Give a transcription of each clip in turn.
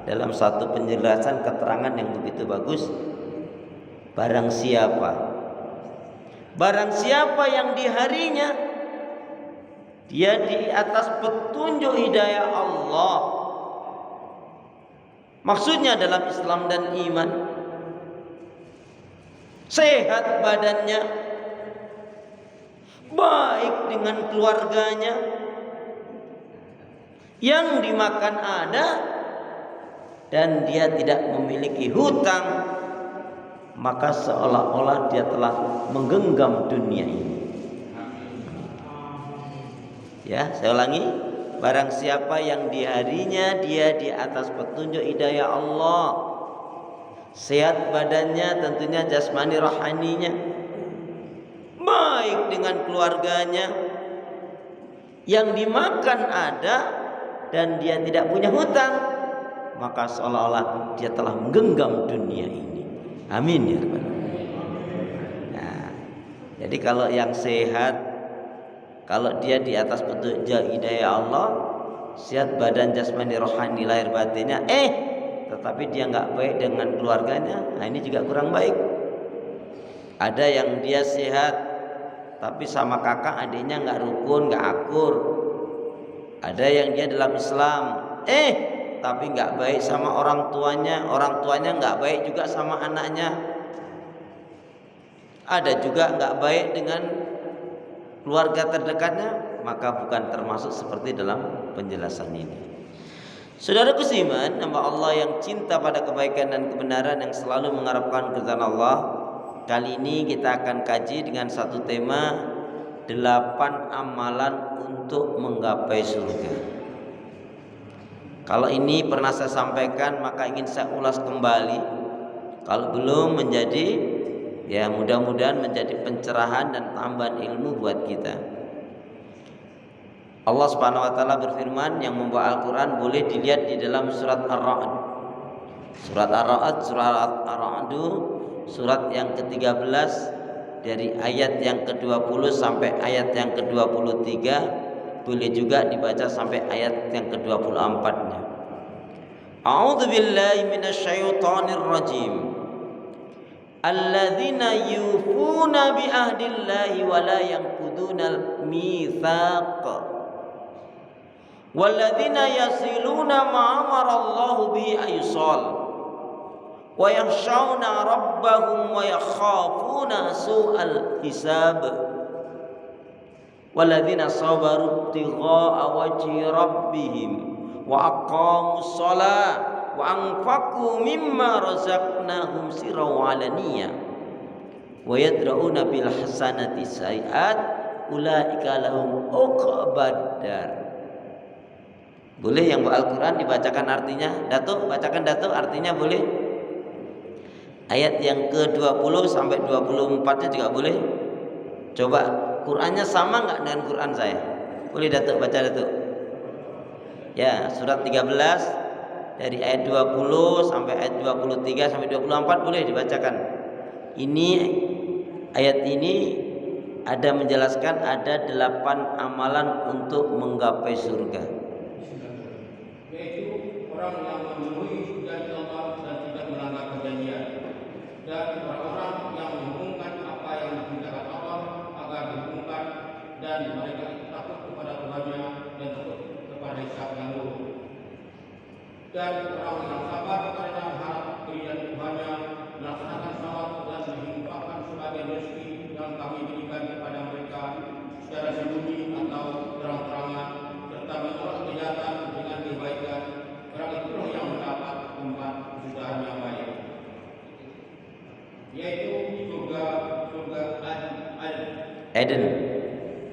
dalam satu penjelasan keterangan yang begitu bagus. Barang siapa yang di harinya dia di atas petunjuk hidayah Allah, maksudnya dalam Islam dan iman, sehat badannya, baik dengan keluarganya, yang dimakan ada, dan dia tidak memiliki hutang, maka seolah-olah dia telah menggenggam dunia ini. Ya, saya ulangi. Barang siapa yang di harinya dia di atas petunjuk hidayah Allah, sehat badannya, tentunya jasmani rohaninya, baik dengan keluarganya, yang dimakan ada, dan dia tidak punya hutang, maka seolah-olah dia telah menggenggam dunia ini. Amin ya rabbal alamin. Nah, jadi kalau yang sehat, kalau dia di atas petunjuk hidayah Allah, sehat badan jasmani rohani lahir batinnya, tetapi dia nggak baik dengan keluarganya, nah ini juga kurang baik. Ada yang dia sehat tapi sama kakak adiknya nggak rukun, nggak akur. Ada yang dia dalam Islam, tapi nggak baik sama orang tuanya nggak baik juga sama anaknya. Ada juga nggak baik dengan keluarga terdekatnya, maka bukan termasuk seperti dalam penjelasan ini. Saudaraku seiman, hamba Allah yang cinta pada kebaikan dan kebenaran, yang selalu mengharapkan keridhaan Allah, kali ini kita akan kaji dengan satu tema, 8 amalan untuk menggapai surga. Kalau ini pernah saya sampaikan, maka ingin saya ulas kembali. Kalau belum, menjadi ya mudah-mudahan menjadi pencerahan dan tambahan ilmu buat kita. Allah Subhanahu wa taala berfirman, yang membawa Al-Qur'an boleh dilihat di dalam surat Ar-Ra'd. Surat Ar-Ra'd surat yang ke-13 dari ayat yang ke-20 sampai ayat yang ke-23, boleh juga dibaca sampai ayat yang ke-24-nya. A'udzu billahi minasyaitonir rajim. Alladzina yufuna bi ahdillahi wa la yanqudunal mitsaq. Walladzina yasiluna ma amarallahu bihi aysal. Wa yakhshawna rabbahum wa yakhafuna su'al hisab. Walladzina sabaru ibtigha'a wajhi rabbihim wa aqamus shalah wa anfaqu mimma razaqnahum sirran wa alaniyah wa yadra'una bil hasanati sayi'at ulaika lahum uqbad dar. Boleh yang bawa Al-Quran dibacakan artinya? Datuk, bacakan Datuk artinya boleh. Ayat yang ke-20 sampai 24-nya juga boleh. Coba Qurannya sama enggak dengan Quran saya? Boleh Datuk baca Datuk? Ya, surat 13 dari ayat 20 sampai ayat 23 sampai 24 boleh dibacakan. Ini ayat ini ada menjelaskan ada 8 amalan untuk menggapai surga. Yaitu orang yang memenuhi janji Allah dan tidak melanggar perjanjian, dan orang-orang yang menghubungkan apa yang diperintahkan Allah agar dihubungkan, dan mereka itu takut kepada Tuhannya dan takut kepada hisab yang buruk. Dan orang yang sabar karena harap keridhaan Tuhannya, melaksanakan salat dan menginfakkan sebagian rezeki yang kami berikan kepada mereka secara sembunyi atau terang-terangan, serta menolak kejahatan dengan kebaikan. Orang itulah yang mendapat tempat kesudahan yang baik, yaitu surga Eden.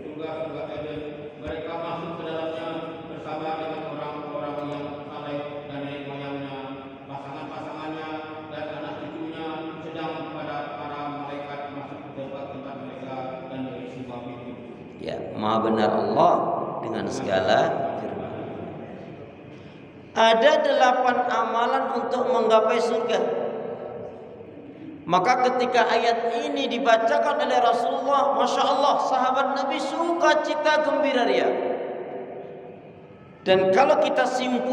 Surga Eden. Mereka masuk ke dalamnya bersama dengan orang-orang yang saleh dan nenek moyangnya, pasangan-pasangannya dan anak cucunya, sedang pada para malaikat masuk ke tempat-tempat mereka dan berisi pintu. Ya, Maha benar Allah dengan segala firman. Ada 8 amalan untuk menggapai surga. Maka ketika ayat ini dibacakan oleh Rasulullah, Masya Allah, sahabat Nabi suka cita gembira ria. Dan kalau kita simpul